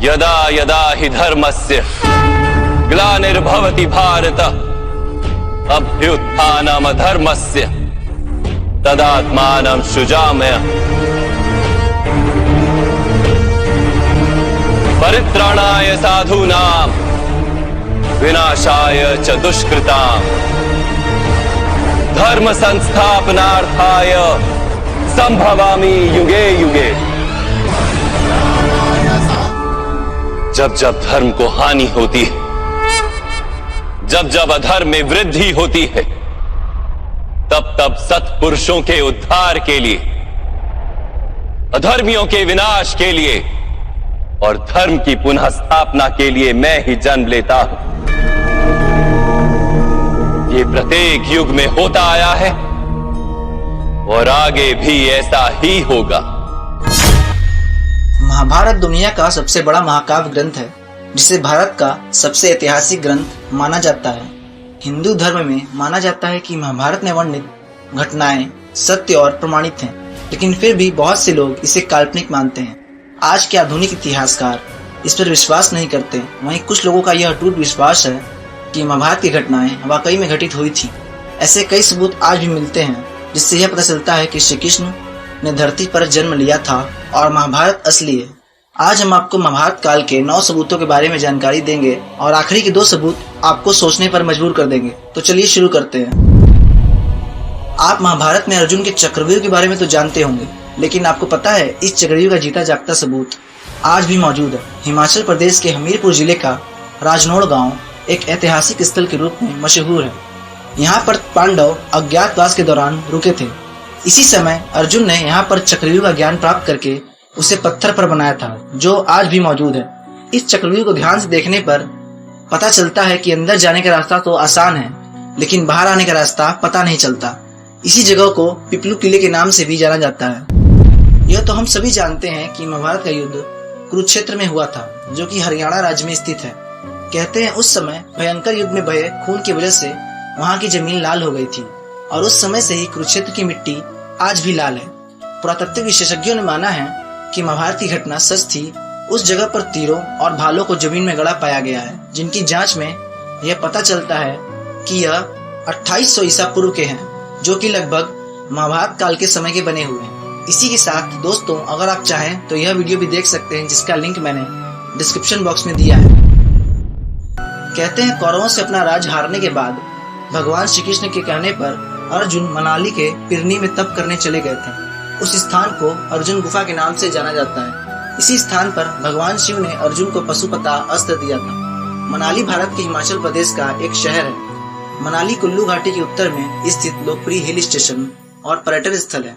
यदा यदा हि धर्मस्य ग्लानिर्भवति भारत अभ्युत्थानमधर्मस्य तदात्मानं सृजाम्य परित्राणाय साधूनां विनाशाय च दुष्कृतां धर्म संस्थापनार्थाय संभवामि युगे युगे। जब जब धर्म को हानि होती है, जब जब अधर्म में वृद्धि होती है, तब तब सत्पुरुषों के उद्धार के लिए, अधर्मियों के विनाश के लिए और धर्म की पुनः स्थापना के लिए मैं ही जन्म लेता हूं। ये प्रत्येक युग में होता आया है और आगे भी ऐसा ही होगा। महाभारत दुनिया का सबसे बड़ा महाकाव्य ग्रंथ है, जिसे भारत का सबसे ऐतिहासिक ग्रंथ माना जाता है। हिंदू धर्म में माना जाता है कि महाभारत में वर्णित घटनाएं सत्य और प्रमाणित हैं, लेकिन फिर भी बहुत से लोग इसे काल्पनिक मानते हैं। आज के आधुनिक इतिहासकार इस पर विश्वास नहीं करते। वहीं कुछ लोगों का यह अटूट विश्वास है कि महाभारत की घटनाएं वाकई में घटित हुई थी। ऐसे कई सबूत आज भी मिलते हैं, जिससे यह पता चलता है कि श्री कृष्ण ने धरती पर जन्म लिया था और महाभारत असली है। आज हम आपको महाभारत काल के 9 सबूतों के बारे में जानकारी देंगे और आखिरी के 2 सबूत आपको सोचने पर मजबूर कर देंगे। तो चलिए शुरू करते हैं। आप महाभारत में अर्जुन के चक्रव्यूह के बारे में तो जानते होंगे, लेकिन आपको पता है इस चक्रव्यूह का जीता जागता सबूत आज भी मौजूद है। हिमाचल प्रदेश के हमीरपुर जिले का राजनोड़ गांव एक ऐतिहासिक स्थल के रूप में मशहूर है। यहाँ पर पांडव अज्ञातवास के दौरान रुके थे। इसी समय अर्जुन ने यहाँ पर चक्रव्यूह का ज्ञान प्राप्त करके उसे पत्थर पर बनाया था, जो आज भी मौजूद है। इस चक्रव्यूह को ध्यान से देखने पर पता चलता है कि अंदर जाने का रास्ता तो आसान है, लेकिन बाहर आने का रास्ता पता नहीं चलता। इसी जगह को पिपलू किले के नाम से भी जाना जाता है। यह तो हम सभी जानते हैं कि महाभारत का युद्ध कुरुक्षेत्र में हुआ था, जो कि हरियाणा राज्य में स्थित है। कहते हैं उस समय भयंकर युद्ध में बहे खून की वजह से वहाँ की जमीन लाल हो गई थी और उस समय से ही कुरुक्षेत्र की मिट्टी आज भी लाल है। पुरातत्व विशेषज्ञों ने माना है कि महाभारत की घटना सच थी। उस जगह पर तीरों और भालों को जमीन में गड़ा पाया गया है, जिनकी जांच में यह पता चलता है कि यह 2800 ईसा पूर्व के हैं, जो कि लगभग महाभारत काल के समय के बने हुए हैं। इसी के साथ दोस्तों, अगर आप चाहें तो यह वीडियो भी देख सकते हैं, जिसका लिंक मैंने डिस्क्रिप्शन बॉक्स में दिया है। कहते हैं कौरवों से अपना राज हारने के बाद भगवान श्री कृष्ण के कहने पर अर्जुन मनाली के पिरनी में तप करने चले गए थे। उस स्थान को अर्जुन गुफा के नाम से जाना जाता है। इसी स्थान पर भगवान शिव ने अर्जुन को पशुपता अस्त्र दिया था। मनाली भारत के हिमाचल प्रदेश का एक शहर है। मनाली कुल्लू घाटी के उत्तर में स्थित लोकप्रिय हिल स्टेशन और पर्यटन स्थल है।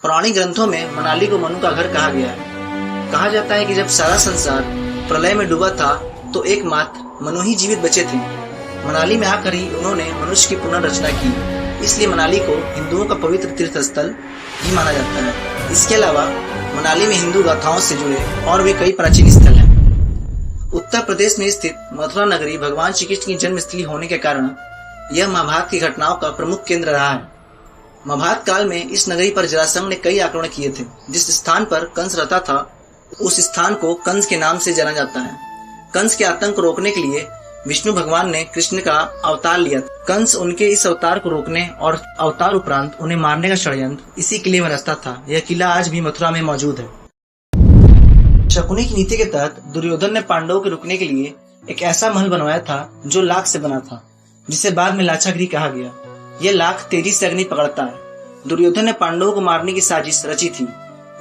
पुरानी ग्रंथों में मनाली को मनु का घर कहा गया है। कहा जाता है कि जब सारा संसार प्रलय में डूबा था तो एकमात्र मनु ही जीवित बचे थे। मनाली में आकर ही उन्होंने मनुष्य की पुनर्रचना की, इसलिए मनाली को हिंदुओं का पवित्र तीर्थ स्थल भी माना जाता है। इसके अलावा मनाली में हिंदू गाथाओं से जुड़े और भी कई प्राचीन स्थल हैं। उत्तर प्रदेश में स्थित मथुरा नगरी भगवान श्री कृष्ण की जन्मस्थली होने के कारण यह महाभारत की घटनाओं का प्रमुख केंद्र रहा है। महाभारत काल में इस नगरी पर जरासंध ने कई आक्रमण किए थे। जिस स्थान पर कंस रहता था, उस स्थान को कंस के नाम से जाना जाता है। कंस के आतंक को रोकने के लिए विष्णु भगवान ने कृष्ण का अवतार लिया। कंस उनके इस अवतार को रोकने और अवतार उपरांत उन्हें मारने का षड्यंत्र इसी किले में रचता था। यह किला आज भी मथुरा में मौजूद है। शकुनी की नीति के तहत दुर्योधन ने पांडवों के रुकने के लिए एक ऐसा महल बनवाया था जो लाख से बना था, जिसे बाद में लाक्षागृह कहा गया। यह लाख तेजी से अग्नि पकड़ता है। दुर्योधन ने पांडवों को मारने की साजिश रची थी।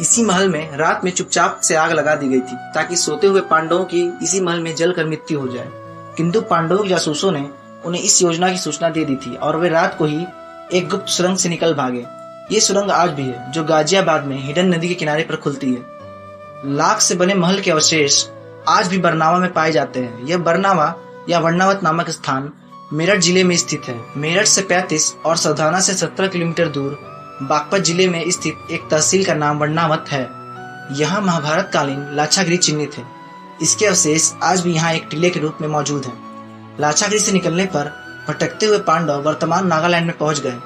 इसी महल में रात में चुपचाप से आग लगा दी गई थी, ताकि सोते हुए पांडवों की इसी महल में जलकर मृत्यु हो जाए। किंतु पांडवों के जासूसों ने उन्हें इस योजना की सूचना दे दी थी और वे रात को ही एक गुप्त सुरंग से निकल भागे। ये सुरंग आज भी है, जो गाजियाबाद में हिडन नदी के किनारे पर खुलती है। लाख से बने महल के अवशेष आज भी बरनावा में पाए जाते हैं। यह बरनावा या वर्णावत नामक स्थान मेरठ जिले में स्थित है। मेरठ से 35 और सौधाना से 17 किलोमीटर दूर बागपत जिले में स्थित एक तहसील का नाम वर्णावत है। यहाँ महाभारत कालीन लाक्षागृह चिन्हित है। इसके अवशेष आज भी यहाँ एक टीले के रूप में मौजूद है। लाक्षागृह से निकलने पर भटकते हुए पांडव वर्तमान नागालैंड में पहुंच गए।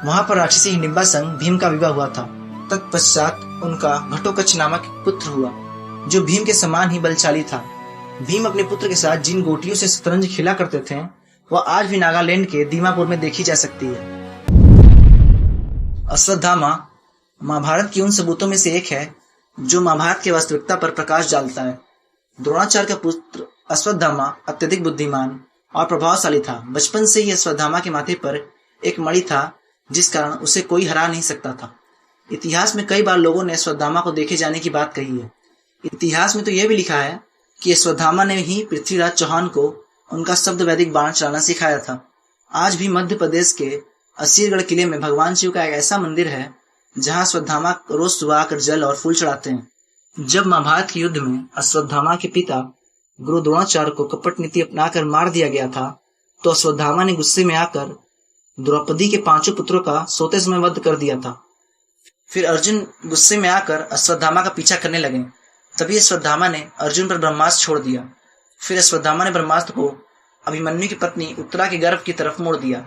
वहां पर राक्षसी हिडिंबा संग भीम का विवाह हुआ था। तत्पश्चात उनका घटोत्कच नामक पुत्र हुआ। जो भीम के समान ही बलशाली था। भीम अपने पुत्र के साथ जिन गोटियों से शतरंज खेला करते थे वह आज भी नागालैंड के दीमापुर में देखी जा सकती है। अश्वत्थामा महाभारत की उन सबूतों में से एक है जो महाभारत की वास्तविकता पर प्रकाश डालता है। द्रोणाचार्य का पुत्र अश्वत्थामा अत्यधिक बुद्धिमान और प्रभावशाली था। बचपन से ही अश्वत्थामा के माथे पर एक मणि था जिस कारण उसे कोई हरा नहीं सकता था। इतिहास में कई बार लोगों ने अश्वत्थामा को देखे जाने की बात कही है। इतिहास में तो यह भी लिखा है कि अश्वत्थामा ने ही पृथ्वीराज चौहान को उनका शब्द वैदिक बाण चलाना सिखाया था। आज भी मध्य प्रदेश के असीरगढ़ किले में भगवान शिव का एक ऐसा मंदिर है जहां अश्वत्थामा रोज सुबह आकर जल और फूल चढ़ाते हैं। जब महाभारत के युद्ध में अश्वत्थामा के पिता गुरु द्रोणाचार्य को कपट नीति अपनाकर मार दिया गया था तो अश्वत्थामा ने गुस्से में आकर द्रौपदी के 5 पुत्रों का सोते समय वध कर दिया था। फिर अर्जुन गुस्से में आकर अश्वत्थामा का पीछा करने लगे। तभी अश्वत्थामा ने अर्जुन पर ब्रह्मास्त्र छोड़ दिया। फिर अश्वत्थामा ने ब्रह्मास्त्र को अभिमन्यु की पत्नी उत्तरा के गर्भ की तरफ मोड़ दिया।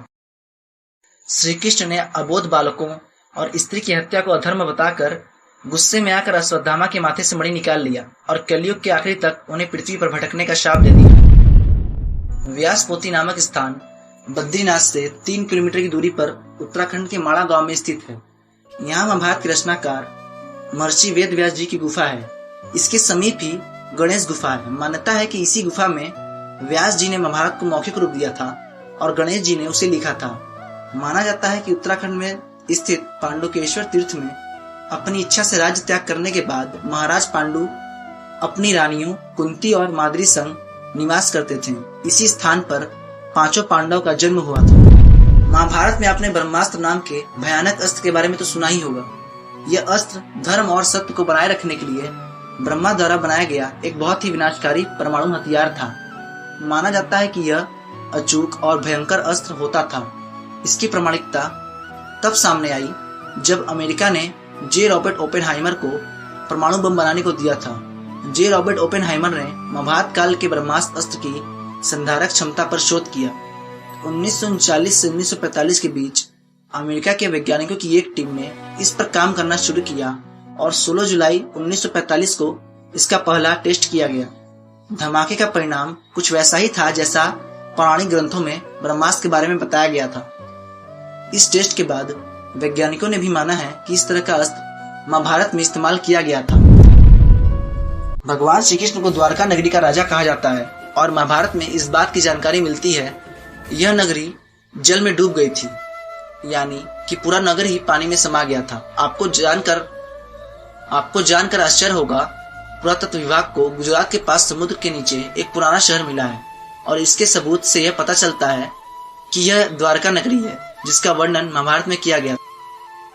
श्री कृष्ण ने अबोध बालकों और स्त्री की हत्या को अधर्म बताकर गुस्से में आकर अश्वत्थामा के माथे से मणि निकाल लिया और कलयुग के आखिरी तक उन्हें पृथ्वी पर भटकने का शाप दे दिया। व्यासपोती नामक स्थान बद्रीनाथ से 3 किलोमीटर की दूरी पर उत्तराखंड के माड़ा गांव में स्थित है। यहाँ महाभारत के रचनाकार महर्षि वेद व्यास जी की गुफा है। इसके समीप ही गणेश गुफा है। मान्यता है कि इसी गुफा में व्यास जी ने महाभारत को मौखिक रूप दिया था और गणेश जी ने उसे लिखा था। माना जाता है कि उत्तराखंड में स्थित पांडुकेश्वर तीर्थ में अपनी इच्छा से राज्य त्याग करने के बाद महाराज पांडु अपनी रानियों कुंती और माद्री संग निवास करते थे। इसी स्थान पर 5 पांडव का जन्म हुआ था। महाभारत में आपने ब्रह्मास्त्र नाम के भयानक अस्त्र के बारे में तो सुना ही होगा। यह अस्त्र धर्म और सत्य को बनाए रखने के लिए ब्रह्मा द्वारा बनाया गया एक बहुत ही विनाशकारी परमाणु हथियार था। माना जाता है कि यह अचूक और भयंकर अस्त्र होता था। इसकी प्रामाणिकता तब सामने आई जब अमेरिका ने जे रॉबर्ट ओपेनहाइमर को परमाणु बम बनाने को दिया था। जे रॉबर्ट ओपेनहाइमर ने महाभारत काल के ब्रह्मास्त्र अस्त्र की संधारक क्षमता पर शोध किया। 1939 से 1945 के बीच अमेरिका के वैज्ञानिकों की एक टीम ने इस पर काम करना शुरू किया और 16 जुलाई 1945 को इसका पहला टेस्ट किया गया। धमाके का परिणाम कुछ वैसा ही था जैसा पौराणिक ग्रंथों में ब्रह्मास्त्र के बारे में बताया गया था। इस टेस्ट के बाद वैज्ञानिकों ने भी माना है कि इस तरह का अस्त्र महाभारत में इस्तेमाल किया गया था। भगवान श्री कृष्ण को द्वारका नगरी का राजा कहा जाता है और महाभारत में इस बात की जानकारी मिलती है यह नगरी जल में डूब गई थी, यानी कि पूरा नगर ही पानी में समा गया था। आपको जानकर आश्चर्य होगा, पुरातत्व विभाग को गुजरात के पास समुद्र के नीचे एक पुराना शहर मिला है और इसके सबूत से यह पता चलता है कि यह द्वारका नगरी है जिसका वर्णन महाभारत में किया गया।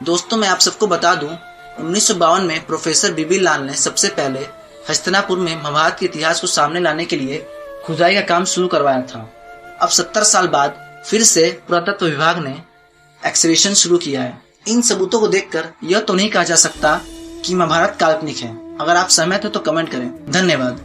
दोस्तों, मैं आप सबको बता दूं, 1952 में प्रोफेसर बीबी लाल ने सबसे पहले हस्तिनापुर में महाभारत के इतिहास को सामने लाने के लिए खुदाई का काम शुरू करवाया था। अब 70 साल बाद फिर से पुरातत्व विभाग ने एक्सकवेशन शुरू किया है। इन सबूतों को देखकर यह तो नहीं कहा जा सकता कि महाभारत काल्पनिक है। अगर आप सहमत हो तो कमेंट करें। धन्यवाद।